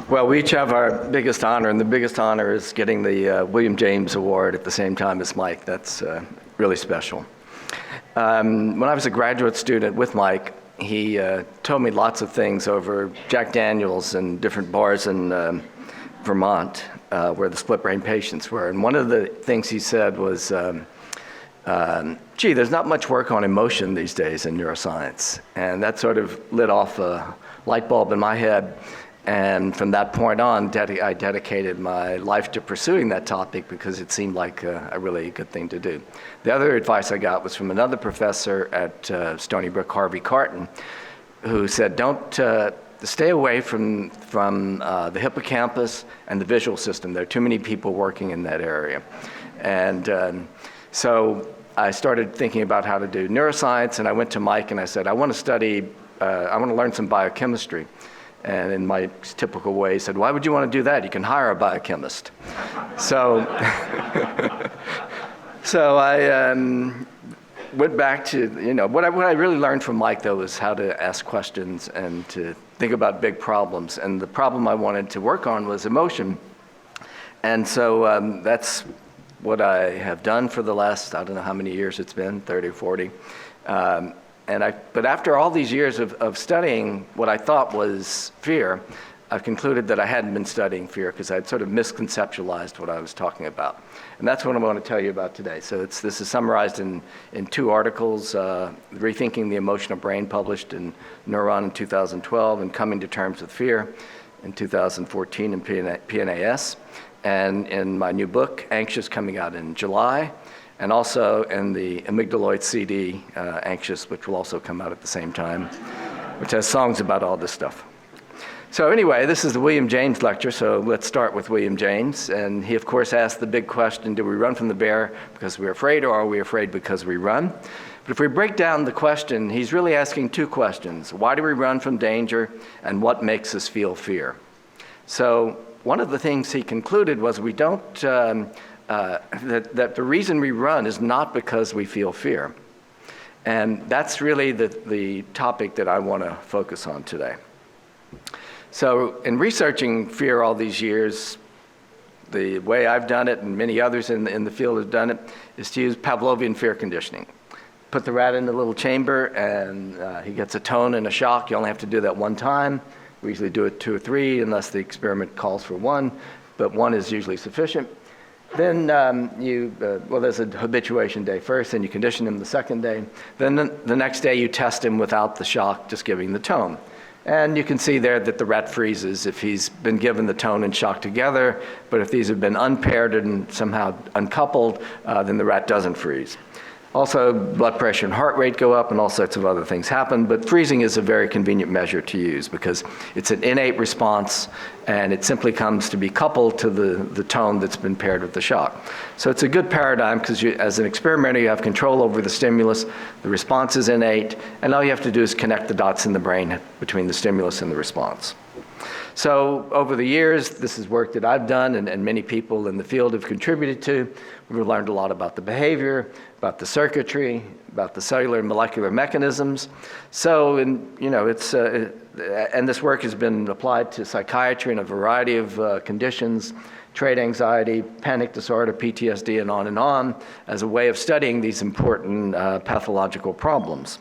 Well, we each have our biggest honor, and the biggest honor is getting the William James Award at the same time as Mike. That's really special. When I was a graduate student with Mike, he told me lots of things over Jack Daniels and different bars in Vermont where the split brain patients were. And one of the things he said was, gee, there's not much work on emotion these days in neuroscience. And that sort of lit off a light bulb in my head. And from that point on, I dedicated my life to pursuing that topic because it seemed like a really good thing to do. The other advice I got was from another professor at Stony Brook, Harvey Carton, who said, don't stay away from the hippocampus and the visual system. There are too many people working in that area. And so I started thinking about how to do neuroscience, and I went to Mike and I said, I want to learn some biochemistry. And in my typical way, he said, why would you want to do that? You can hire a biochemist. So, so I went back to, what I really learned from Mike, though, was how to ask questions and to think about big problems. And the problem I wanted to work on was emotion. And so that's what I have done for the last, I don't know how many years it's been, 30 or 40. But after all these years of studying what I thought was fear, I've concluded that I hadn't been studying fear because I'd sort of misconceptualized what I was talking about. And that's what I want to tell you about today. So this is summarized in 2 articles, Rethinking the Emotional Brain, published in Neuron in 2012, and Coming to Terms with Fear in 2014 in PNAS. And in my new book, Anxious, coming out in July. And also in the Amygdaloid CD, Anxious, which will also come out at the same time, which has songs about all this stuff. So anyway, this is the William James lecture, so let's start with William James. And he, of course, asked the big question, do we run from the bear because we're afraid, or are we afraid because we run? But if we break down the question, he's really asking 2 questions. Why do we run from danger, and what makes us feel fear? So one of the things he concluded was we don't, that the reason we run is not because we feel fear. And that's really the topic that I want to focus on today. So in researching fear all these years, the way I've done it, and many others in the field have done it, is to use Pavlovian fear conditioning. Put the rat in a little chamber, and he gets a tone and a shock. You only have to do that 1 time. We usually do it 2 or 3, unless the experiment calls for 1, but 1 is usually sufficient. Then there's a habituation day first, and you condition him the second day. Then the next day you test him without the shock, just giving the tone. And you can see there that the rat freezes if he's been given the tone and shock together, but if these have been unpaired and somehow uncoupled, then the rat doesn't freeze. Also, blood pressure and heart rate go up, and all sorts of other things happen, but freezing is a very convenient measure to use because it's an innate response, and it simply comes to be coupled to the tone that's been paired with the shock. So it's a good paradigm because as an experimenter, you have control over the stimulus, the response is innate, and all you have to do is connect the dots in the brain between the stimulus and the response. So over the years, this is work that I've done and many people in the field have contributed to. We've learned a lot about the behavior, about the circuitry, about the cellular and molecular mechanisms. So, and this work has been applied to psychiatry in a variety of conditions, trait anxiety, panic disorder, PTSD, and on, as a way of studying these important pathological problems.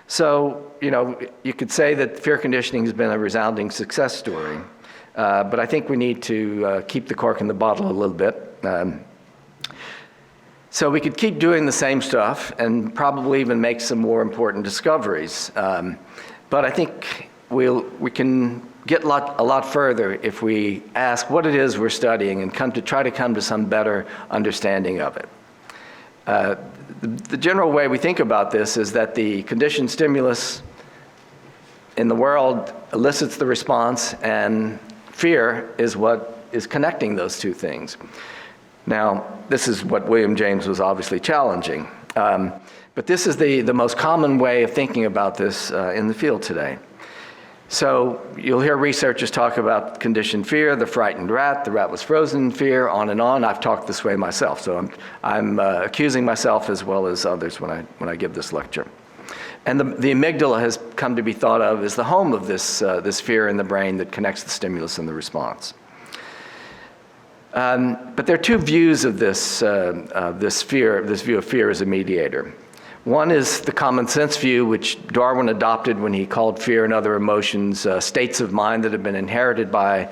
So, you could say that fear conditioning has been a resounding success story, but I think we need to keep the cork in the bottle a little bit. So we could keep doing the same stuff and probably even make some more important discoveries. But I think we can get a lot further if we ask what it is we're studying and try to come to some better understanding of it. The general way we think about this is that the conditioned stimulus in the world elicits the response, and fear is what is connecting those 2 things. Now, this is what William James was obviously challenging, but this is the most common way of thinking about this in the field today. So you'll hear researchers talk about conditioned fear, the frightened rat, the rat was frozen in fear, on and on. I've talked this way myself, so I'm accusing myself as well as others when I give this lecture. And the amygdala has come to be thought of as the home of this fear in the brain that connects the stimulus and the response. But there are two views of this view of fear as a mediator. One is the common sense view, which Darwin adopted when he called fear and other emotions states of mind that have been inherited by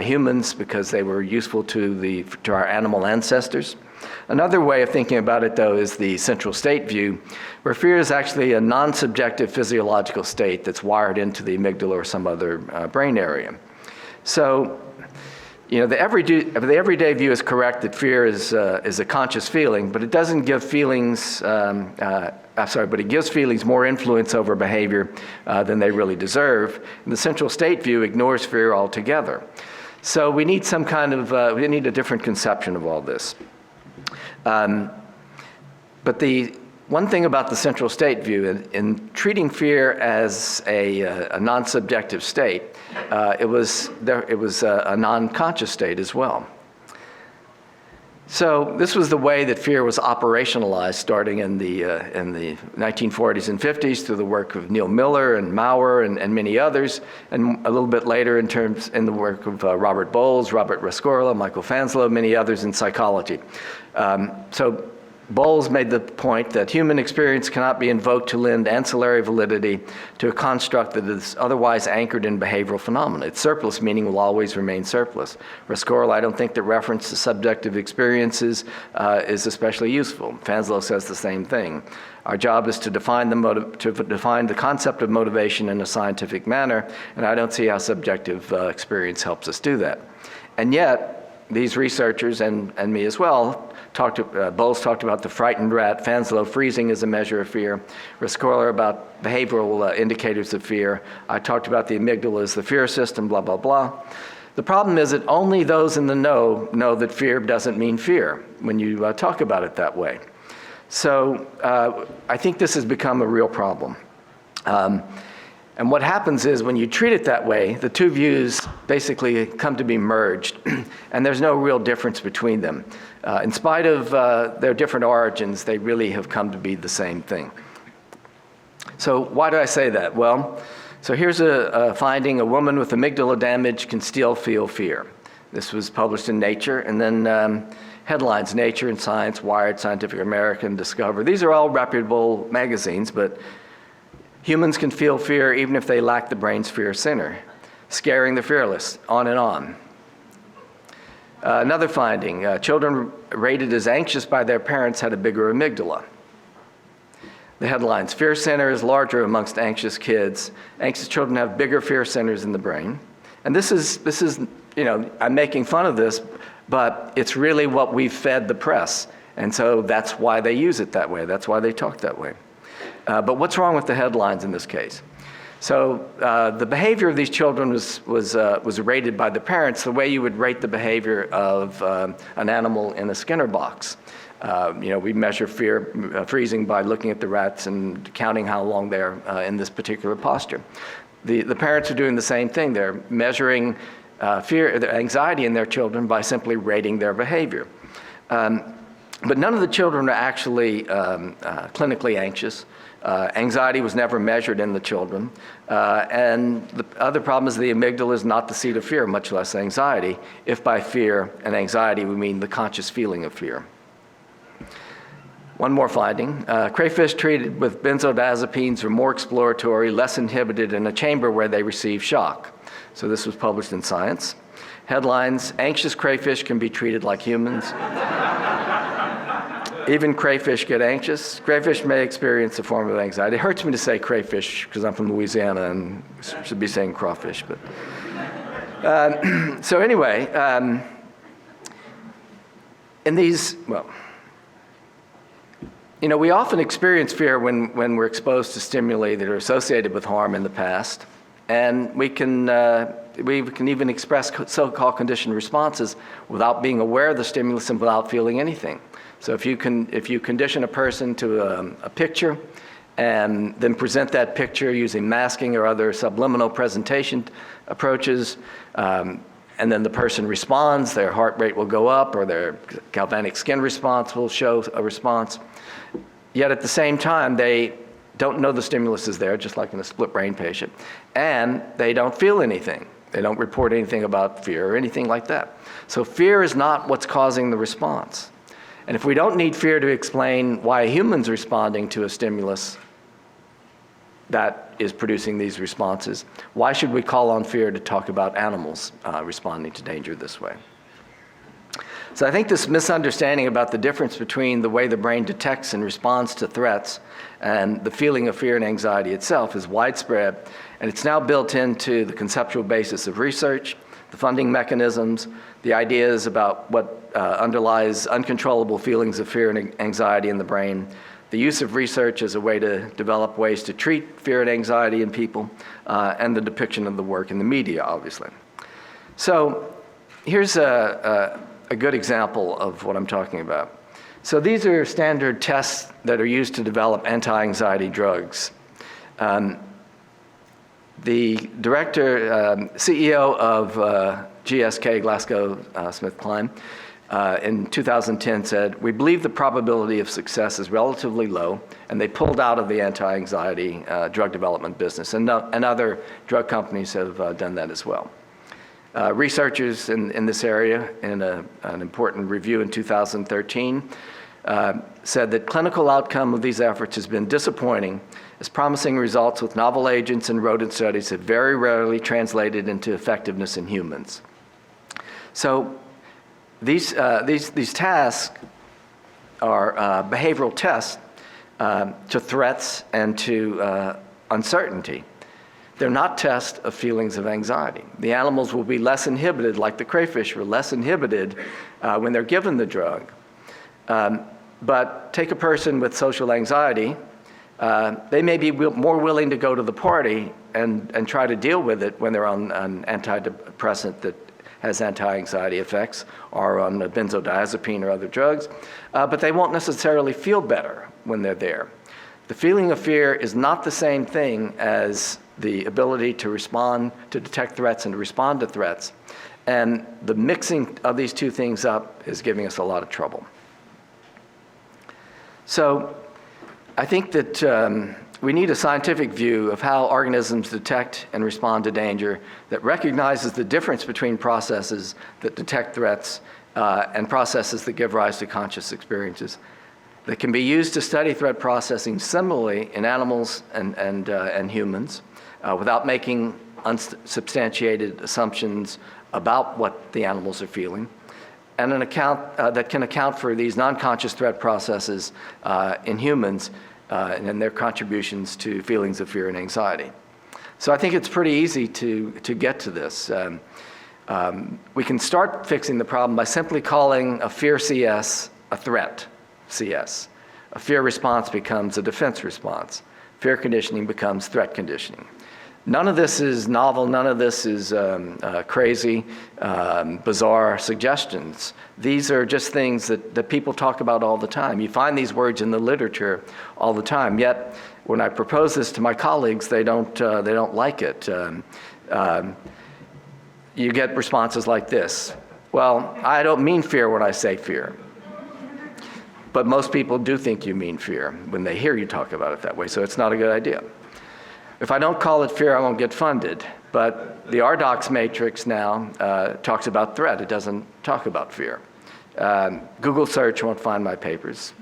humans because they were useful to our animal ancestors. Another way of thinking about it, though, is the central state view, where fear is actually a non-subjective physiological state that's wired into the amygdala or some other brain area. So, the everyday view is correct that fear is a conscious feeling, but it doesn't give feelings, but it gives feelings more influence over behavior than they really deserve. And the central state view ignores fear altogether. So we need we need a different conception of all this. But the one thing about the central state view, in treating fear as a non-subjective state, it was a non-conscious state as well. So this was the way that fear was operationalized starting in the 1940s and 50s through the work of Neil Miller and Maurer and many others, and a little bit later in the work of Robert Bowles, Robert Rescorla, Michael Fanslow, many others in psychology. So Bowles made the point that human experience cannot be invoked to lend ancillary validity to a construct that is otherwise anchored in behavioral phenomena. Its surplus meaning will always remain surplus. Rescorla, I don't think that reference to subjective experiences is especially useful. Fanslow says the same thing. Our job is to define the concept of motivation in a scientific manner, and I don't see how subjective experience helps us do that. And yet, these researchers, and me as well, Bowles talked about the frightened rat, Fanslow freezing as a measure of fear, Rescorla about behavioral indicators of fear. I talked about the amygdala as the fear system, blah, blah, blah. The problem is that only those in the know that fear doesn't mean fear when you talk about it that way. So I think this has become a real problem. And what happens is when you treat it that way, the two views basically come to be merged, and there's no real difference between them. In spite of their different origins, they really have come to be the same thing. So why do I say that? Well, so here's a finding: a woman with amygdala damage can still feel fear. This was published in Nature, and then headlines: Nature and Science, Wired, Scientific American, Discover. These are all reputable magazines, but humans can feel fear even if they lack the brain's fear center, scaring the fearless, on and on. Another finding, children rated as anxious by their parents had a bigger amygdala. The headlines: fear center is larger amongst anxious kids. Anxious children have bigger fear centers in the brain. And this is, I'm making fun of this, but it's really what we've fed the press. And so that's why they use it that way. That's why they talk that way. But what's wrong with the headlines in this case? So the behavior of these children was rated by the parents the way you would rate the behavior of an animal in a Skinner box. We measure fear freezing by looking at the rats and counting how long they're in this particular posture. The parents are doing the same thing. They're measuring fear, the anxiety in their children by simply rating their behavior. But none of the children are actually clinically anxious. Anxiety was never measured in the children. And the other problem is the amygdala is not the seat of fear, much less anxiety, if by fear and anxiety we mean the conscious feeling of fear. One more finding. Crayfish treated with benzodiazepines were more exploratory, less inhibited in a chamber where they receive shock. So this was published in Science. Headlines: anxious crayfish can be treated like humans. Even crayfish get anxious. Crayfish may experience a form of anxiety. It hurts me to say crayfish because I'm from Louisiana and should be saying crawfish. But so anyway, in these, we often experience fear when we're exposed to stimuli that are associated with harm in the past, and we can even express so-called conditioned responses without being aware of the stimulus and without feeling anything. So if you condition a person to a picture and then present that picture using masking or other subliminal presentation approaches, and then the person responds, their heart rate will go up or their galvanic skin response will show a response. Yet at the same time, they don't know the stimulus is there, just like in a split brain patient, and they don't feel anything. They don't report anything about fear or anything like that. So fear is not what's causing the response. And if we don't need fear to explain why a human's responding to a stimulus that is producing these responses, why should we call on fear to talk about animals responding to danger this way? So I think this misunderstanding about the difference between the way the brain detects and responds to threats and the feeling of fear and anxiety itself is widespread, and it's now built into the conceptual basis of research, the funding mechanisms, the ideas about what underlies uncontrollable feelings of fear and anxiety in the brain, the use of research as a way to develop ways to treat fear and anxiety in people, and the depiction of the work in the media, obviously. So here's a good example of what I'm talking about. So these are standard tests that are used to develop anti-anxiety drugs. The director, CEO of GSK, GlaxoSmithKline, in 2010 said, "We believe the probability of success is relatively low," and they pulled out of the anti-anxiety drug development business, and other drug companies have done that as well. Researchers in this area, in an important review in 2013, said that clinical outcome of these efforts has been disappointing, as promising results with novel agents in rodent studies have very rarely translated into effectiveness in humans. So these tasks are behavioral tests to threats and to uncertainty. They're not tests of feelings of anxiety. The animals will be less inhibited, like the crayfish were less inhibited when they're given the drug. But take a person with social anxiety, they may be more willing to go to the party and try to deal with it when they're on an antidepressant that has anti-anxiety effects, or on a benzodiazepine or other drugs, but they won't necessarily feel better when they're there. The feeling of fear is not the same thing as the ability to respond, to detect threats and to respond to threats. And the mixing of these two things up is giving us a lot of trouble. So I think that we need a scientific view of how organisms detect and respond to danger that recognizes the difference between processes that detect threats and processes that give rise to conscious experiences, that can be used to study threat processing similarly in animals and humans without making unsubstantiated assumptions about what the animals are feeling, and an account that can account for these non-conscious threat processes in humans and their contributions to feelings of fear and anxiety. So I think it's pretty easy to get to this. We can start fixing the problem by simply calling a fear CS a threat CS. A fear response becomes a defense response. Fear conditioning becomes threat conditioning. None of this is novel, none of this is crazy, bizarre suggestions. These are just things that people talk about all the time. You find these words in the literature all the time, yet when I propose this to my colleagues, they don't like it. You get responses like this: "Well, I don't mean fear when I say fear." But most people do think you mean fear when they hear you talk about it that way, so it's not a good idea. "If I don't call it fear, I won't get funded." But the RDocs matrix now talks about threat. It doesn't talk about fear. Google search won't find my papers.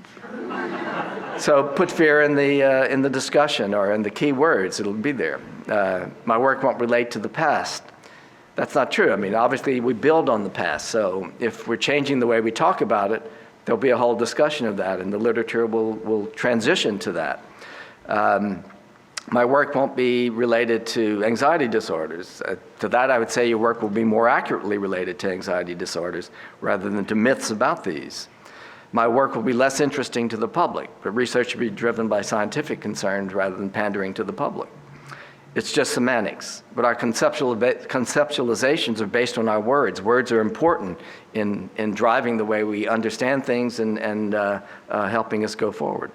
So put fear in the discussion or in the key words. It'll be there. My work won't relate to the past. That's not true. I mean, obviously we build on the past. So if we're changing the way we talk about it, there'll be a whole discussion of that, and the literature will transition to that. My work won't be related to anxiety disorders. To that, I would say your work will be more accurately related to anxiety disorders rather than to myths about these. My work will be less interesting to the public, but research will be driven by scientific concerns rather than pandering to the public. It's just semantics, but our conceptualizations are based on our words. Words are important in driving the way we understand things and helping us go forward.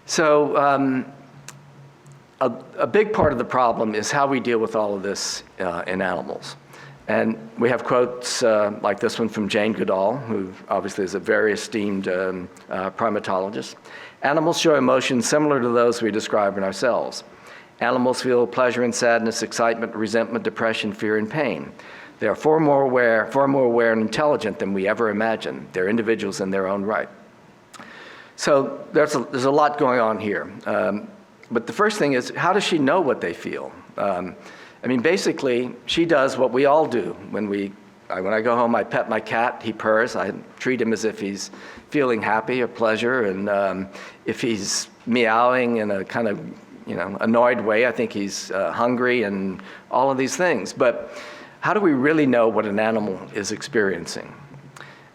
So a big part of the problem is how we deal with all of this in animals. And we have quotes like this one from Jane Goodall, who obviously is a very esteemed primatologist. Animals show emotions similar to those we describe in ourselves. Animals feel pleasure and sadness, excitement, resentment, depression, fear, and pain. They are far more aware and intelligent than we ever imagined. They're individuals in their own right. So there's a lot going on here. But the first thing is, how does she know what they feel? I mean, basically, she does what we all do. When I go home, I pet my cat, he purrs. I treat him as if he's feeling happy or pleasure. And if he's meowing in a kind of annoyed way, I think he's hungry and all of these things. But how do we really know what an animal is experiencing?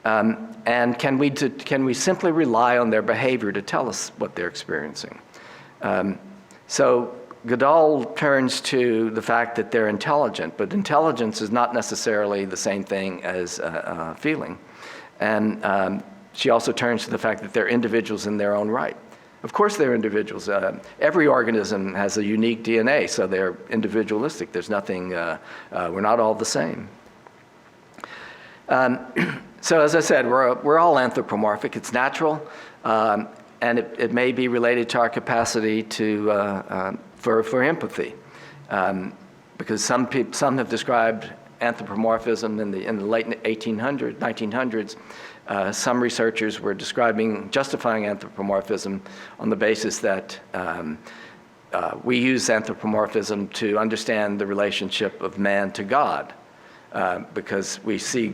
And can we simply rely on their behavior to tell us what they're experiencing? So Goodall turns to the fact that they're intelligent, but intelligence is not necessarily the same thing as feeling. And she also turns to the fact that they're individuals in their own right. Of course they're individuals. Every organism has a unique DNA, so they're individualistic. There's nothing, we're not all the same. So as I said, we're all anthropomorphic. It's natural, and it may be related to our capacity for empathy, because some have described anthropomorphism in the late 1900s. Some researchers were justifying anthropomorphism on the basis that we use anthropomorphism to understand the relationship of man to God, because we see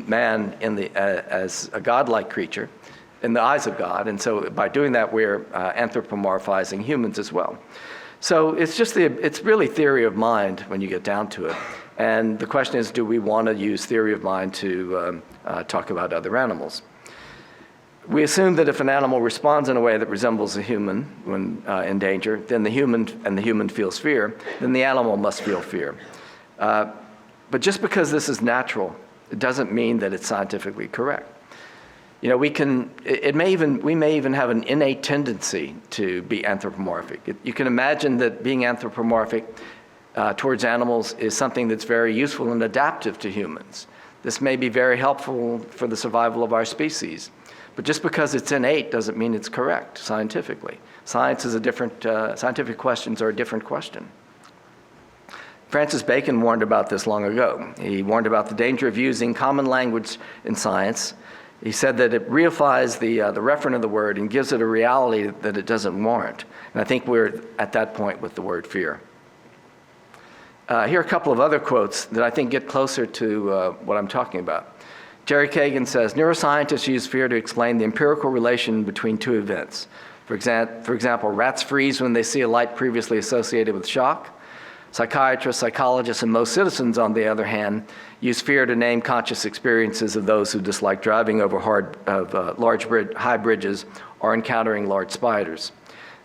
man as a godlike creature in the eyes of God, and so by doing that, we're anthropomorphizing humans as well. So it's really theory of mind when you get down to it. And the question is, do we want to use theory of mind to talk about other animals? We assume that if an animal responds in a way that resembles a human when in danger, then the human feels fear, then the animal must feel fear. But just because this is natural, it doesn't mean that it's scientifically correct. We may even have an innate tendency to be anthropomorphic. You can imagine that being anthropomorphic towards animals is something that's very useful and adaptive to humans. This may be very helpful for the survival of our species. But just because it's innate doesn't mean it's correct scientifically. Scientific questions are a different question. Francis Bacon warned about this long ago. He warned about the danger of using common language in science. He said that it reifies the referent of the word and gives it a reality that it doesn't warrant. And I think we're at that point with the word fear. Here are a couple of other quotes that I think get closer to what I'm talking about. Gerry Kagan says, neuroscientists use fear to explain the empirical relation between two events. For example, rats freeze when they see a light previously associated with shock. Psychiatrists, psychologists, and most citizens, on the other hand, use fear to name conscious experiences of those who dislike driving over high bridges or encountering large spiders.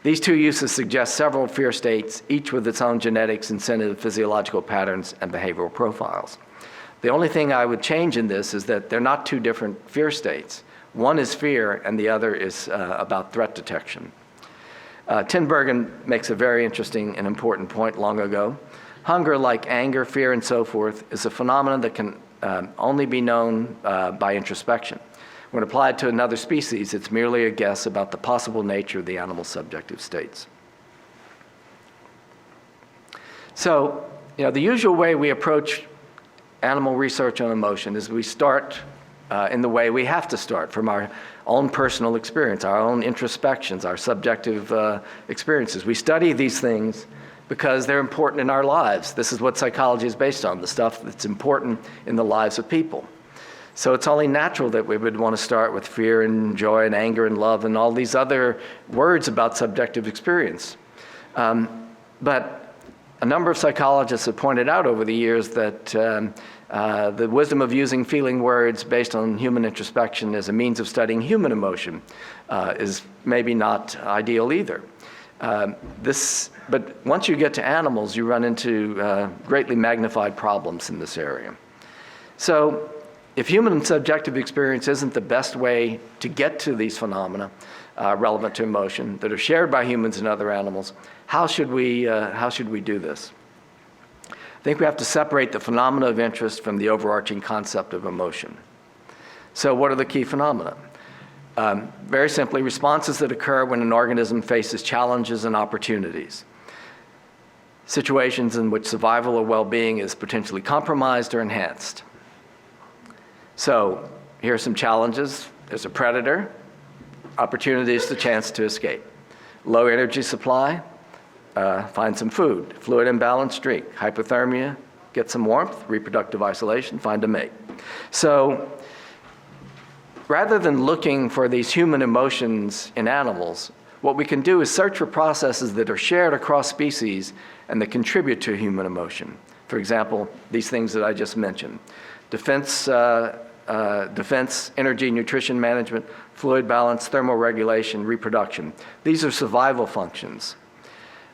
These two uses suggest several fear states, each with its own genetics, incentive, physiological patterns, and behavioral profiles. The only thing I would change in this is that they're not two different fear states. One is fear, and the other is about threat detection. Tinbergen makes a very interesting and important point long ago. Hunger, like anger, fear, and so forth, is a phenomenon that can only be known by introspection. When applied to another species, it's merely a guess about the possible nature of the animal's subjective states. So, the usual way we approach animal research on emotion is we start in the way we have to start, from our own personal experience, our own introspections, our subjective experiences. We study these things because they're important in our lives. This is what psychology is based on, the stuff that's important in the lives of people. So it's only natural that we would want to start with fear and joy and anger and love and all these other words about subjective experience. But a number of psychologists have pointed out over the years that the wisdom of using feeling words based on human introspection as a means of studying human emotion is maybe not ideal either. But once you get to animals, you run into greatly magnified problems in this area. So if human subjective experience isn't the best way to get to these phenomena relevant to emotion that are shared by humans and other animals, how should we do this? I think we have to separate the phenomena of interest from the overarching concept of emotion. So what are the key phenomena? Very simply, responses that occur when an organism faces challenges and opportunities. Situations in which survival or well-being is potentially compromised or enhanced. So here are some challenges. There's a predator. Opportunity is the chance to escape. Low energy supply, find some food. Fluid imbalance, drink. Hypothermia, get some warmth. Reproductive isolation, find a mate. So rather than looking for these human emotions in animals, what we can do is search for processes that are shared across species and that contribute to human emotion. For example, these things that I just mentioned. Defense, energy, nutrition management, fluid balance, thermoregulation, reproduction. These are survival functions.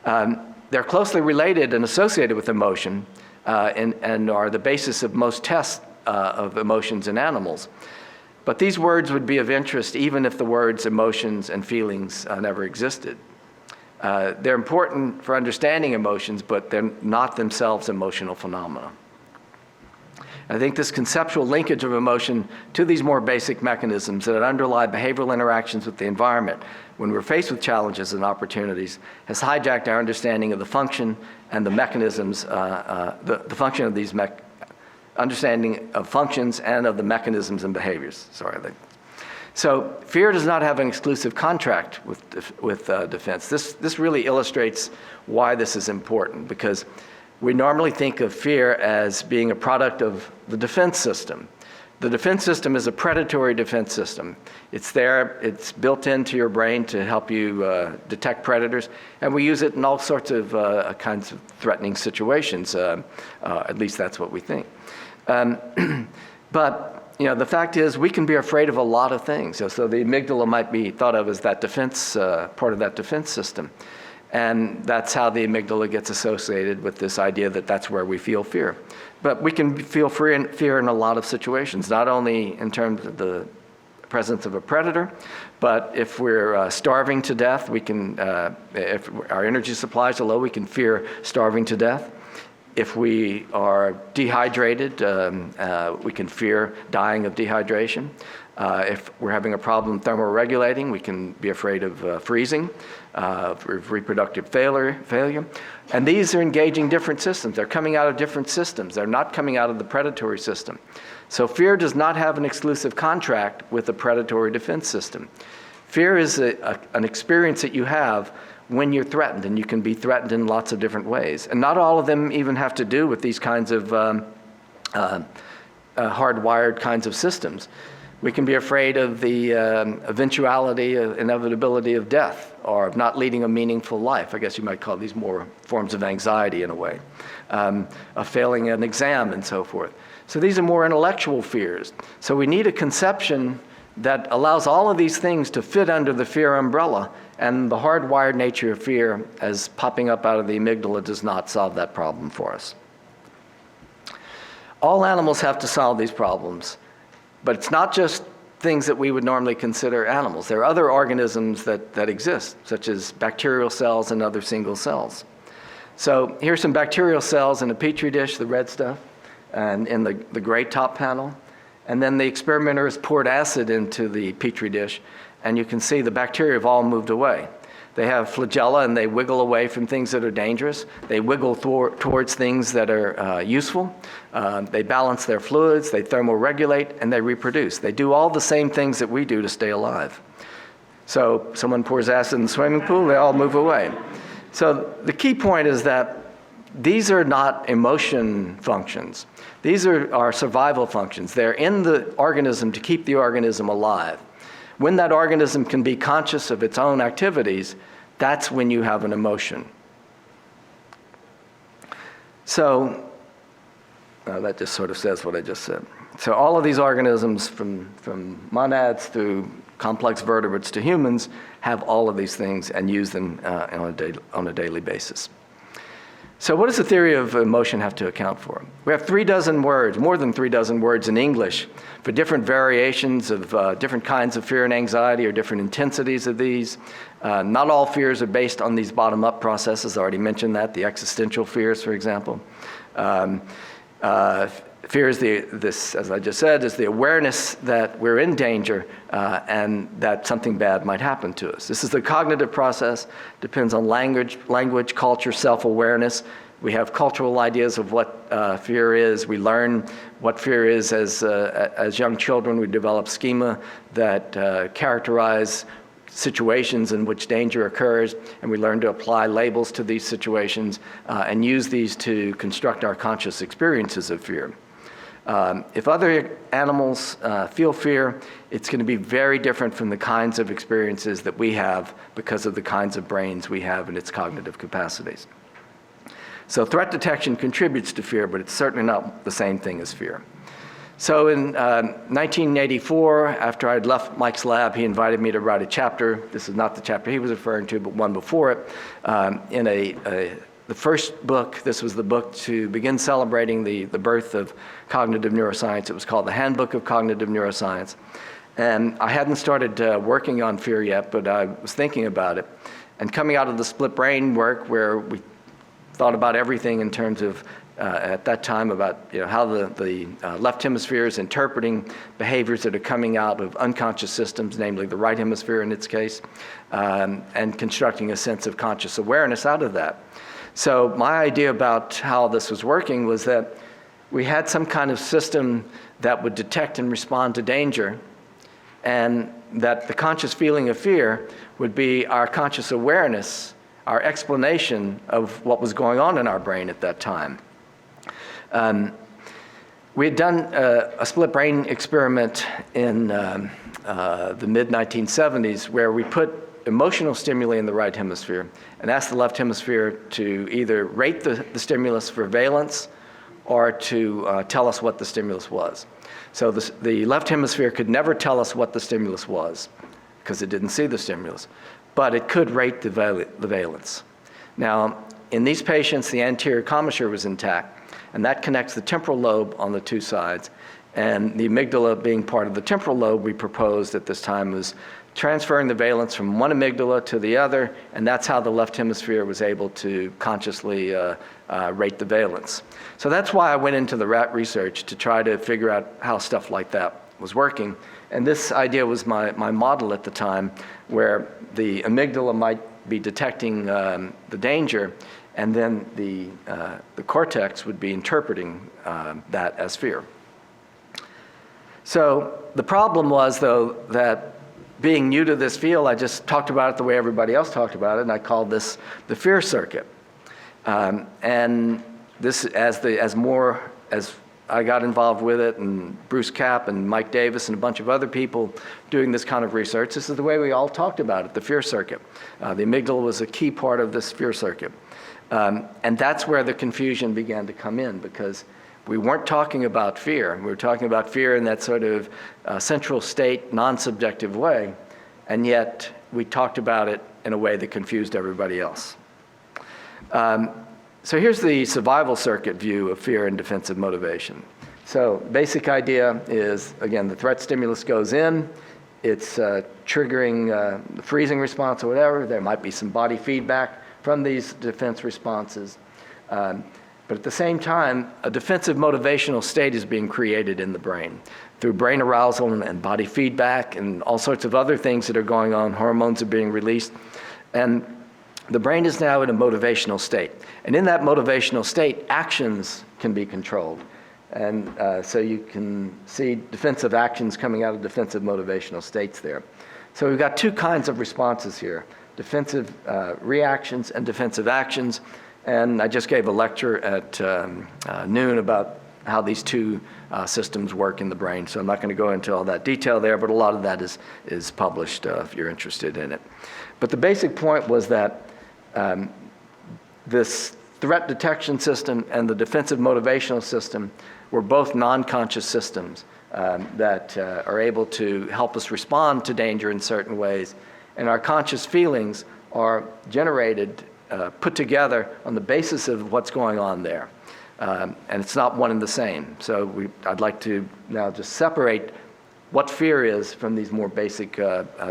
They're closely related and associated with emotion and are the basis of most tests of emotions in animals. But these words would be of interest even if the words emotions and feelings never existed. They're important for understanding emotions, but they're not themselves emotional phenomena. I think this conceptual linkage of emotion to these more basic mechanisms that underlie behavioral interactions with the environment when we're faced with challenges and opportunities has hijacked our understanding of the function and the mechanisms, the function of these understanding of functions and of the mechanisms and behaviors. So fear does not have an exclusive contract with defense. This really illustrates why this is important, because we normally think of fear as being a product of the defense system. The defense system is a predatory defense system. It's there, it's built into your brain to help you detect predators, and we use it in all sorts of kinds of threatening situations. At least that's what we think. But the fact is we can be afraid of a lot of things. So the amygdala might be thought of as that defense, part of that defense system. And that's how the amygdala gets associated with this idea that that's where we feel fear. But we can feel fear in a lot of situations, not only in terms of the presence of a predator, but if we're starving to death, we can, if our energy supplies are low, we can fear starving to death. If we are dehydrated, we can fear dying of dehydration. If we're having a problem thermoregulating, we can be afraid of freezing, reproductive failure. And these are engaging different systems. They're coming out of different systems. They're not coming out of the predatory system. So fear does not have an exclusive contract with the predatory defense system. Fear is an experience that you have when you're threatened, and you can be threatened in lots of different ways. And not all of them even have to do with these kinds of hardwired kinds of systems. We can be afraid of the eventuality, inevitability of death, or of not leading a meaningful life. I guess you might call these more forms of anxiety in a way, of failing an exam and so forth. So these are more intellectual fears. So we need a conception that allows all of these things to fit under the fear umbrella, and the hardwired nature of fear as popping up out of the amygdala does not solve that problem for us. All animals have to solve these problems. But it's not just things that we would normally consider animals. There are other organisms that exist, such as bacterial cells and other single cells. So here's some bacterial cells in a petri dish, the red stuff, and in the gray top panel. And then the experimenter has poured acid into the petri dish, and you can see the bacteria have all moved away. They have flagella, and they wiggle away from things that are dangerous. They wiggle towards things that are useful. They balance their fluids, they thermoregulate, and they reproduce. They do all the same things that we do to stay alive. So someone pours acid in the swimming pool, they all move away. So the key point is that these are not emotion functions. These are our survival functions. They're in the organism to keep the organism alive. When that organism can be conscious of its own activities, that's when you have an emotion. So that just sort of says what I just said. So all of these organisms, from monads through complex vertebrates to humans, have all of these things and use them on a daily basis. So what does the theory of emotion have to account for? We have 36 words, more than 36 words in English for different variations of different kinds of fear and anxiety or different intensities of these. Not all fears are based on these bottom-up processes. I already mentioned that, the existential fears, for example. Fear is as I just said, is the awareness that we're in danger and that something bad might happen to us. This is the cognitive process, depends on language, culture, self-awareness. We have cultural ideas of what fear is. We learn what fear is as young children. We develop schema that characterize situations in which danger occurs, and we learn to apply labels to these situations and use these to construct our conscious experiences of fear. If other animals feel fear, it's going to be very different from the kinds of experiences that we have because of the kinds of brains we have and its cognitive capacities. So threat detection contributes to fear, but it's certainly not the same thing as fear. So in 1984, after I'd left Mike's lab, he invited me to write a chapter. This is not the chapter he was referring to, but one before it, in the first book. This was the book to begin celebrating the birth of cognitive neuroscience. It was called The Handbook of Cognitive Neuroscience. And I hadn't started working on fear yet, but I was thinking about it. And coming out of the split brain work, where we thought about everything in terms of, at that time, about how the left hemisphere is interpreting behaviors that are coming out of unconscious systems, namely the right hemisphere in its case, and constructing a sense of conscious awareness out of that. So my idea about how this was working was that we had some kind of system that would detect and respond to danger, and that the conscious feeling of fear would be our conscious awareness, our explanation of what was going on in our brain at that time. We had done a split brain experiment in the mid-1970s where we put emotional stimuli in the right hemisphere and asked the left hemisphere to either rate the stimulus for valence or to tell us what the stimulus was. So the left hemisphere could never tell us what the stimulus was because it didn't see the stimulus, but it could rate the valence. Now, in these patients, the anterior commissure was intact, and that connects the temporal lobe on the two sides. And the amygdala being part of the temporal lobe, we proposed at this time was transferring the valence from one amygdala to the other, and that's how the left hemisphere was able to consciously rate the valence. So that's why I went into the rat research, to try to figure out how stuff like that was working. And this idea was my model at the time, where the amygdala might be detecting the danger, and then the cortex would be interpreting that as fear. So the problem was, though, that being new to this field, I just talked about it the way everybody else talked about it, and I called this the fear circuit. And this, as I got involved with it, and Bruce Kapp and Mike Davis and a bunch of other people doing this kind of research, this is the way we all talked about it, the fear circuit. The amygdala was a key part of this fear circuit. And that's where the confusion began to come in, because we weren't talking about fear. We were talking about fear in that sort of central state, non-subjective way, and yet we talked about it in a way that confused everybody else. So here's the survival circuit view of fear and defensive motivation. So basic idea is, again, the threat stimulus goes in, it's triggering the freezing response or whatever. There might be some body feedback from these defense responses. But at the same time, a defensive motivational state is being created in the brain through brain arousal and body feedback and all sorts of other things that are going on. Hormones are being released. And the brain is now in a motivational state. And in that motivational state, actions can be controlled. And so you can see defensive actions coming out of defensive motivational states there. So we've got two kinds of responses here, defensive reactions and defensive actions. And I just gave a lecture at noon about how these two systems work in the brain. So I'm not going to go into all that detail there, but a lot of that is published if you're interested in it. But the basic point was that this threat detection system and the defensive motivational system were both non-conscious systems that are able to help us respond to danger in certain ways. And our conscious feelings are generated put together on the basis of what's going on there. And it's not one and the same. So I'd like to now just separate what fear is from these more basic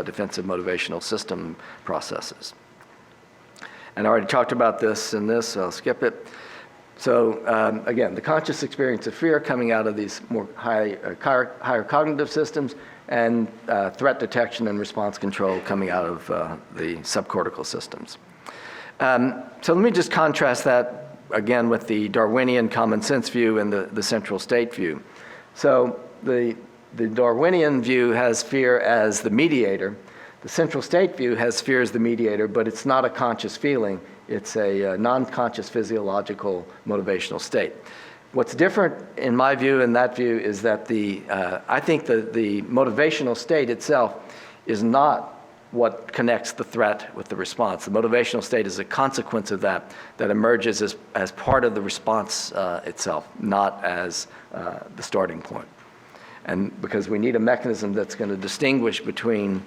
defensive motivational system processes. And I already talked about this in this, so I'll skip it. So again, the conscious experience of fear coming out of these more higher cognitive systems, and threat detection and response control coming out of the subcortical systems. So let me just contrast that again with the Darwinian common sense view and the central state view. So the Darwinian view has fear as the mediator. The central state view has fear as the mediator, but it's not a conscious feeling. It's a non-conscious physiological motivational state. What's different in my view and that view is that I think the motivational state itself is not what connects the threat with the response. The motivational state is a consequence of that emerges as part of the response itself, not as the starting point. And because we need a mechanism that's going to distinguish between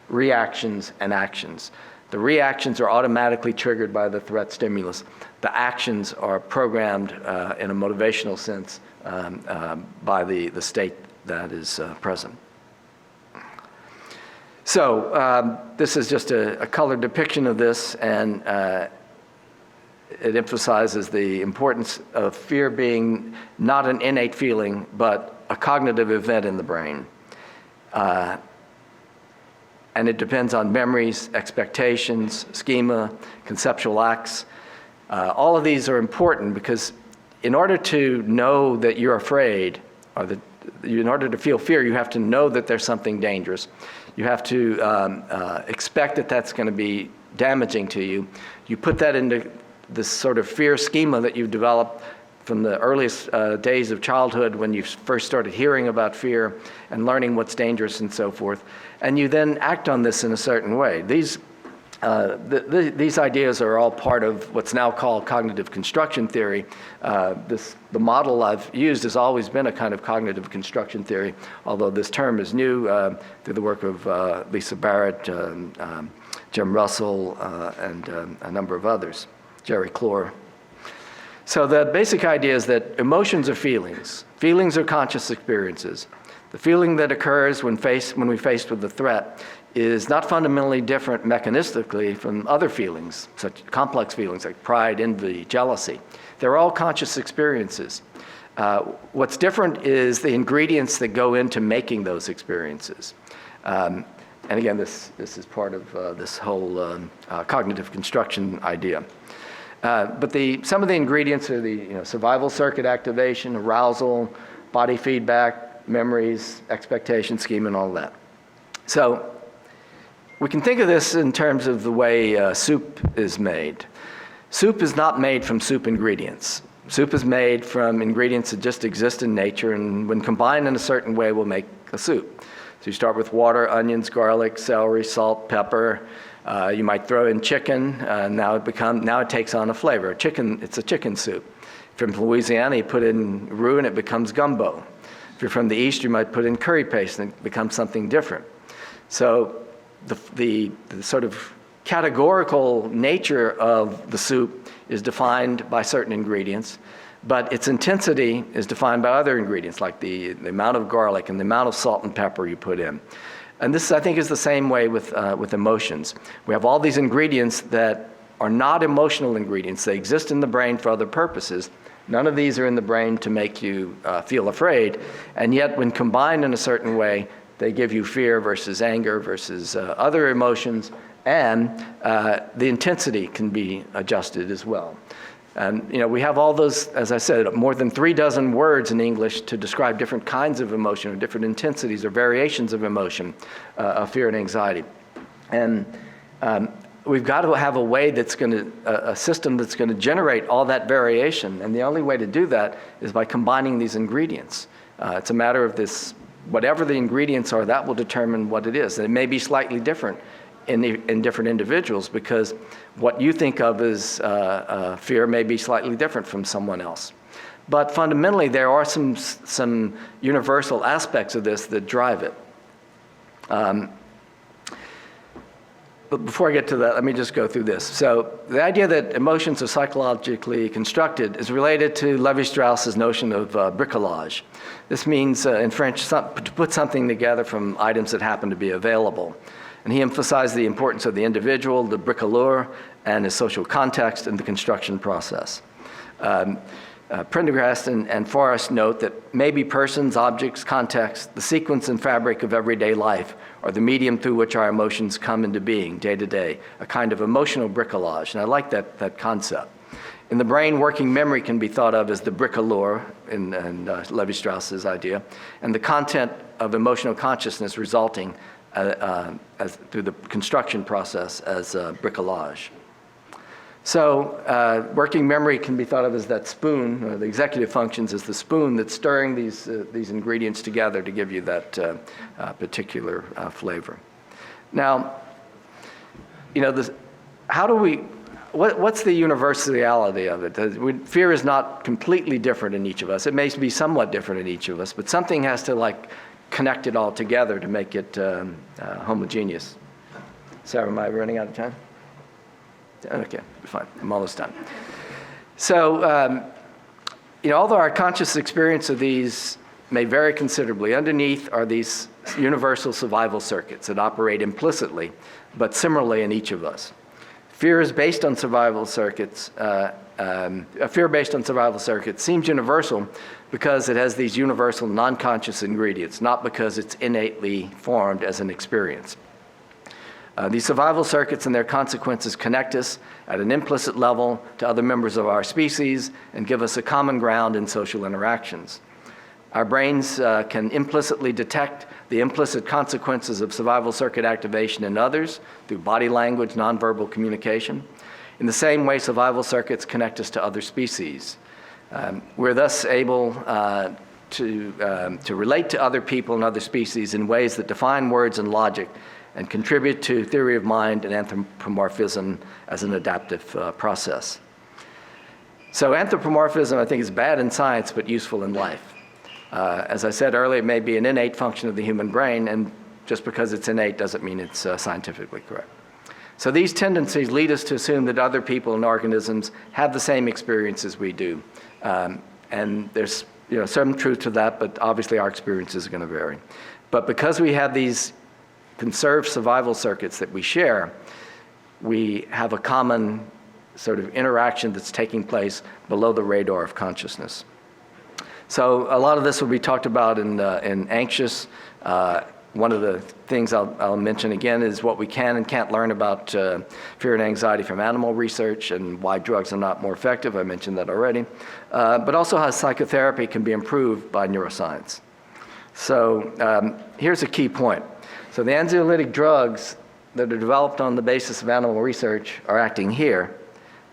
reactions and actions. The reactions are automatically triggered by the threat stimulus. The actions are programmed in a motivational sense by the state that is present. So this is just a colored depiction of this, and it emphasizes the importance of fear being not an innate feeling, but a cognitive event in the brain. And it depends on memories, expectations, schema, conceptual acts. All of these are important because in order to know that you're afraid, or in order to feel fear, you have to know that there's something dangerous. You have to expect that that's going to be damaging to you. You put that into this sort of fear schema that you've developed from the earliest days of childhood when you first started hearing about fear and learning what's dangerous and so forth. And you then act on this in a certain way. These ideas are all part of what's now called cognitive construction theory. The model I've used has always been a kind of cognitive construction theory, although this term is new through the work of Lisa Barrett, Jim Russell, and a number of others, Jerry Clore. So the basic idea is that emotions are feelings. Feelings are conscious experiences. The feeling that occurs when we're faced with a threat is not fundamentally different mechanistically from other feelings, such complex feelings like pride, envy, jealousy. They're all conscious experiences. What's different is the ingredients that go into making those experiences. And again, this is part of this whole cognitive construction idea. But some of the ingredients are the survival circuit activation, arousal, body feedback, memories, expectation, scheme, and all that. So we can think of this in terms of the way soup is made. Soup is not made from soup ingredients. Soup is made from ingredients that just exist in nature, and when combined in a certain way will make a soup. So you start with water, onions, garlic, celery, salt, pepper. You might throw in chicken. Now it takes on a flavor. It's a chicken soup. If you're from Louisiana, you put in roux and it becomes gumbo. If you're from the East, you might put in curry paste and it becomes something different. So the sort of categorical nature of the soup is defined by certain ingredients, but its intensity is defined by other ingredients, like the amount of garlic and the amount of salt and pepper you put in. And this, I think, is the same way with emotions. We have all these ingredients that are not emotional ingredients. They exist in the brain for other purposes. None of these are in the brain to make you feel afraid, and yet when combined in a certain way, they give you fear versus anger versus other emotions, and the intensity can be adjusted as well. And we have all those, as I said, more than 36 words in English to describe different kinds of emotion or different intensities or variations of emotion, of fear and anxiety. And we've got to have a way a system that's going to generate all that variation. And the only way to do that is by combining these ingredients. It's a matter of whatever the ingredients are, that will determine what it is. And it may be slightly different in different individuals, because what you think of as fear may be slightly different from someone else. But fundamentally, there are some universal aspects of this that drive it. But before I get to that, let me just go through this. So the idea that emotions are psychologically constructed is related to Levi-Strauss's notion of bricolage. This means, in French, to put something together from items that happen to be available. And he emphasized the importance of the individual, the bricoleur, and his social context in the construction process. Prendergast and Forrest note that maybe persons, objects, context, the sequence and fabric of everyday life are the medium through which our emotions come into being day to day, a kind of emotional bricolage. And I like that concept. In the brain, working memory can be thought of as the bricoleur in Levi-Strauss's idea, and the content of emotional consciousness resulting through the construction process as bricolage. So working memory can be thought of as that spoon, or the executive functions as the spoon that's stirring these ingredients together to give you that particular flavor. Now, what's the universality of it? Fear is not completely different in each of us. It may be somewhat different in each of us, but something has to connect it all together to make it homogeneous. Sarah, am I running out of time? Okay, fine. I'm almost done. So, although our conscious experience of these may vary considerably, underneath are these universal survival circuits that operate implicitly, but similarly in each of us. Fear is based on survival circuits. A fear based on survival circuits seems universal because it has these universal non-conscious ingredients, not because it's innately formed as an experience. These survival circuits and their consequences connect us at an implicit level to other members of our species and give us a common ground in social interactions. Our brains can implicitly detect the implicit consequences of survival circuit activation in others through body language, nonverbal communication. In the same way, survival circuits connect us to other species. We're thus able to relate to other people and other species in ways that define words and logic and contribute to theory of mind and anthropomorphism as an adaptive process. So anthropomorphism, I think, is bad in science but useful in life. As I said earlier, it may be an innate function of the human brain, and just because it's innate doesn't mean it's scientifically correct. So these tendencies lead us to assume that other people and organisms have the same experiences we do. And there's some truth to that, but obviously our experiences are going to vary. But because we have these conserved survival circuits that we share, we have a common sort of interaction that's taking place below the radar of consciousness. So a lot of this will be talked about in Anxious. One of the things I'll mention again is what we can and can't learn about fear and anxiety from animal research and why drugs are not more effective. I mentioned that already. But also how psychotherapy can be improved by neuroscience. So here's a key point. So the anxiolytic drugs that are developed on the basis of animal research are acting here,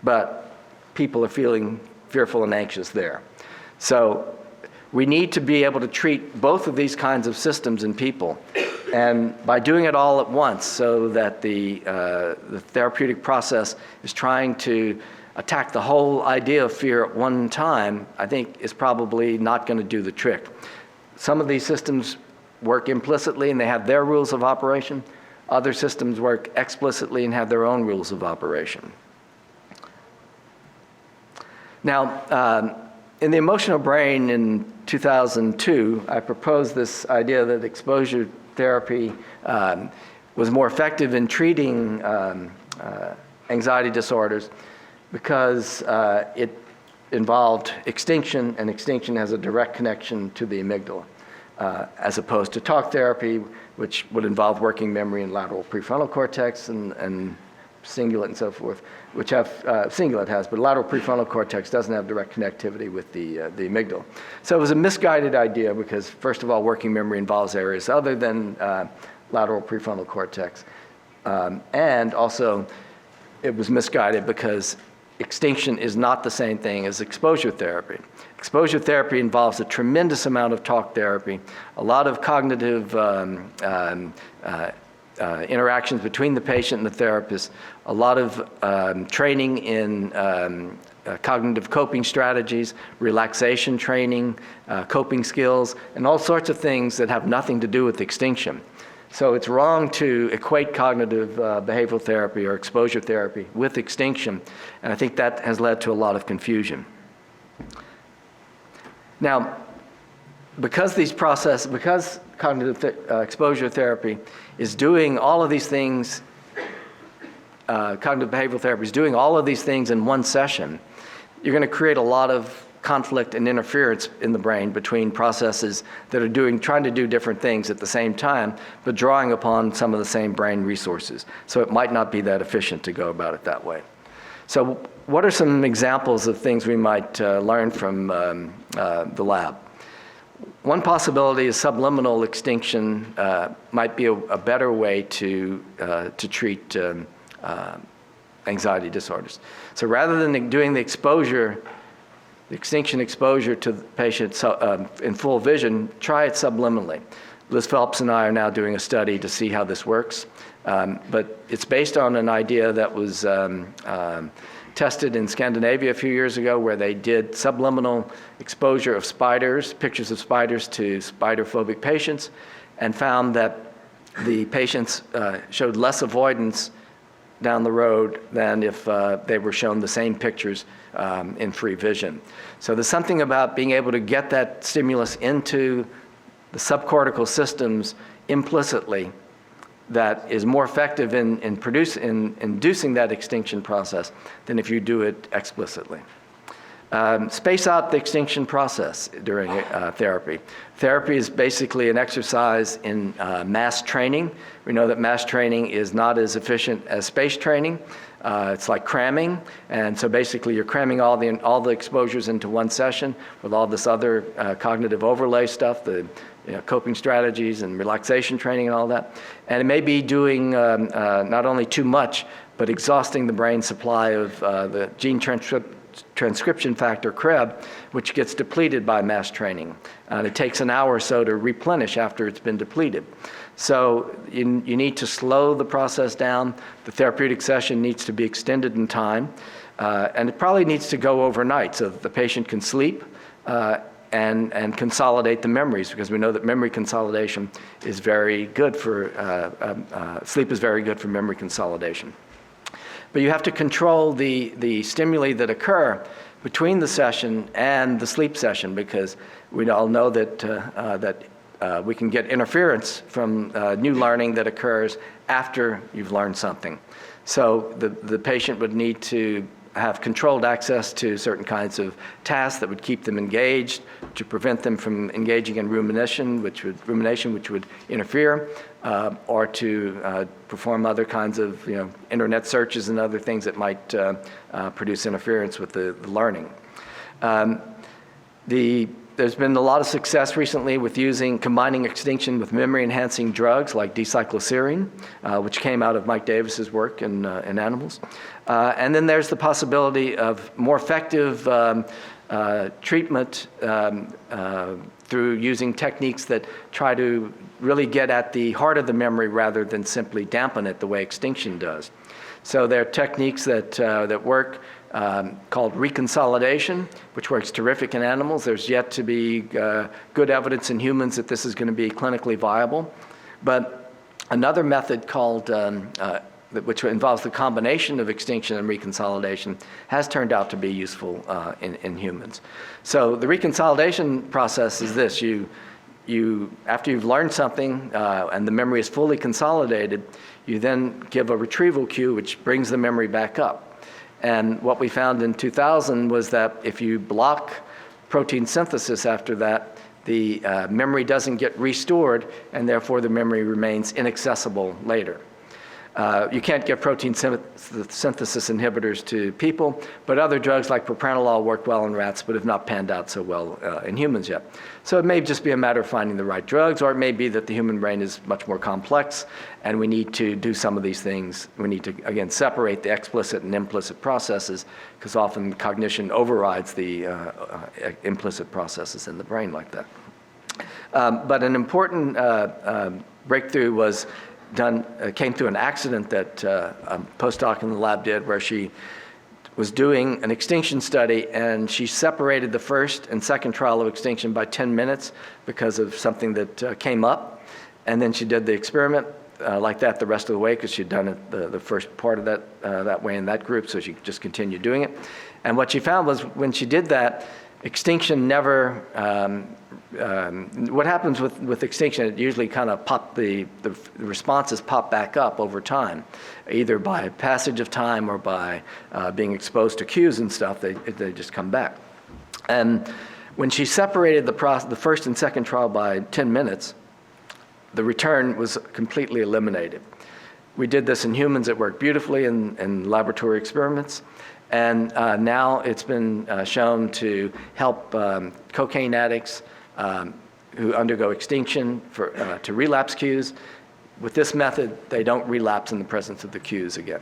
but people are feeling fearful and anxious there. So we need to be able to treat both of these kinds of systems in people, and by doing it all at once so that the therapeutic process is trying to attack the whole idea of fear at one time, I think is probably not going to do the trick. Some of these systems work implicitly and they have their rules of operation. Other systems work explicitly and have their own rules of operation. Now, in the emotional brain in 2002, I proposed this idea that exposure therapy was more effective in treating anxiety disorders because it involved extinction, and extinction has a direct connection to the amygdala, as opposed to talk therapy, which would involve working memory in lateral prefrontal cortex and cingulate and so forth, which have, cingulate has, but lateral prefrontal cortex doesn't have direct connectivity with the amygdala. So it was a misguided idea because, first of all, working memory involves areas other than lateral prefrontal cortex. And also, it was misguided because extinction is not the same thing as exposure therapy. Exposure therapy involves a tremendous amount of talk therapy, a lot of cognitive interactions between the patient and the therapist, a lot of training in cognitive coping strategies, relaxation training, coping skills, and all sorts of things that have nothing to do with extinction. So it's wrong to equate cognitive behavioral therapy or exposure therapy with extinction, and I think that has led to a lot of confusion. Now, because cognitive exposure therapy is doing all of these things, cognitive behavioral therapy is doing all of these things in one session, you're going to create a lot of conflict and interference in the brain between processes that are trying to do different things at the same time, but drawing upon some of the same brain resources. So it might not be that efficient to go about it that way. So what are some examples of things we might learn from the lab? One possibility is subliminal extinction might be a better way to treat anxiety disorders. So rather than doing the extinction exposure to the patient in full vision, try it subliminally. Liz Phelps and I are now doing a study to see how this works, but it's based on an idea that was tested in Scandinavia a few years ago, where they did subliminal exposure of spiders, pictures of spiders, to spider-phobic patients, and found that the patients showed less avoidance down the road than if they were shown the same pictures in free vision. So there's something about being able to get that stimulus into the subcortical systems implicitly that is more effective in inducing that extinction process than if you do it explicitly. Space out the extinction process during therapy. Therapy is basically an exercise in mass training. We know that mass training is not as efficient as space training. It's like cramming, and so basically you're cramming all the exposures into one session with all this other cognitive overlay stuff, the coping strategies and relaxation training and all that. And it may be doing not only too much, but exhausting the brain supply of the gene transcription factor, CREB, which gets depleted by mass training. And it takes an hour or so to replenish after it's been depleted. So you need to slow the process down. The therapeutic session needs to be extended in time. And it probably needs to go overnight so that the patient can sleep and consolidate the memories, because we know that memory consolidation is very good for, sleep is very good for memory consolidation. But you have to control the stimuli that occur between the session and the sleep session, because we all know that we can get interference from new learning that occurs after you've learned something. So the patient would need to have controlled access to certain kinds of tasks that would keep them engaged, to prevent them from engaging in rumination, which would interfere, or to perform other kinds of internet searches and other things that might produce interference with the learning. There's been a lot of success recently with combining extinction with memory-enhancing drugs like D-cycloserine, which came out of Mike Davis's work in animals. And then there's the possibility of more effective treatment through using techniques that try to really get at the heart of the memory rather than simply dampen it the way extinction does. So there are techniques that work called reconsolidation, which works terrific in animals. There's yet to be good evidence in humans that this is going to be clinically viable. But another method called, which involves the combination of extinction and reconsolidation, has turned out to be useful in humans. So the reconsolidation process is this. After you've learned something and the memory is fully consolidated, you then give a retrieval cue which brings the memory back up. And what we found in 2000 was that if you block protein synthesis after that, the memory doesn't get restored, and therefore the memory remains inaccessible later. You can't give protein synthesis inhibitors to people, but other drugs like propranolol work well in rats, but have not panned out so well in humans yet. So it may just be a matter of finding the right drugs, or it may be that the human brain is much more complex, and we need to do some of these things. We need to, again, separate the explicit and implicit processes, because often cognition overrides the implicit processes in the brain like that. But an important breakthrough came through an accident that a postdoc in the lab did, where she was doing an extinction study, and she separated the first and second trial of extinction by 10 minutes because of something that came up. And then she did the experiment like that the rest of the way because she'd done it the first part of that way in that group, so she just continued doing it. And what she found was when she did that, extinction never, what happens with extinction, it usually kind of the responses pop back up over time, either by passage of time or by being exposed to cues and stuff, they just come back. And when she separated the first and second trial by 10 minutes, the return was completely eliminated. We did this in humans. It worked beautifully in laboratory experiments. And now it's been shown to help cocaine addicts who undergo extinction to relapse cues. With this method, they don't relapse in the presence of the cues again.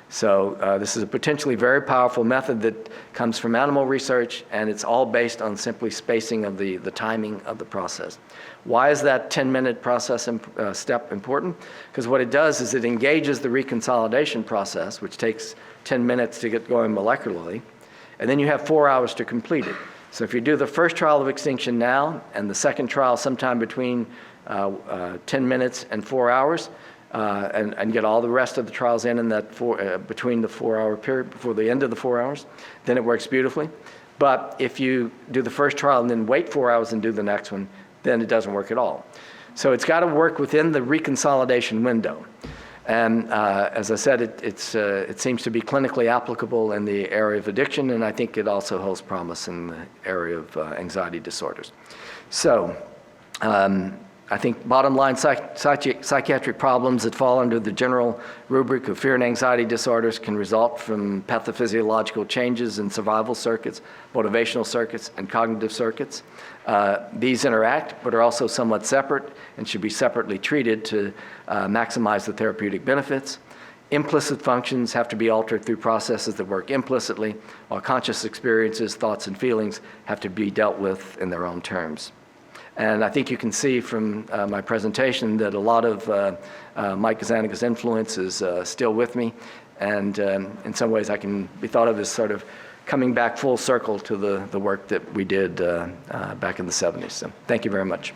So this is a potentially very powerful method that comes from animal research, and it's all based on simply spacing of the timing of the process. Why is that 10-minute process step important? Because what it does is it engages the reconsolidation process, which takes 10 minutes to get going molecularly, and then you have 4 hours to complete it. So if you do the first trial of extinction now and the second trial sometime between 10 minutes and 4 hours, and get all the rest of the trials in that between the 4-hour period, before the end of the 4 hours, then it works beautifully. But if you do the first trial and then wait 4 hours and do the next one, then it doesn't work at all. So it's got to work within the reconsolidation window. And as I said, it seems to be clinically applicable in the area of addiction, and I think it also holds promise in the area of anxiety disorders. So I think bottom line, psychiatric problems that fall under the general rubric of fear and anxiety disorders can result from pathophysiological changes in survival circuits, motivational circuits, and cognitive circuits. These interact, but are also somewhat separate and should be separately treated to maximize the therapeutic benefits. Implicit functions have to be altered through processes that work implicitly, while conscious experiences, thoughts, and feelings have to be dealt with in their own terms. And I think you can see from my presentation that a lot of Mike Gazzaniga's influence is still with me. And in some ways I can be thought of as sort of coming back full circle to the work that we did back in the 70s. So thank you very much.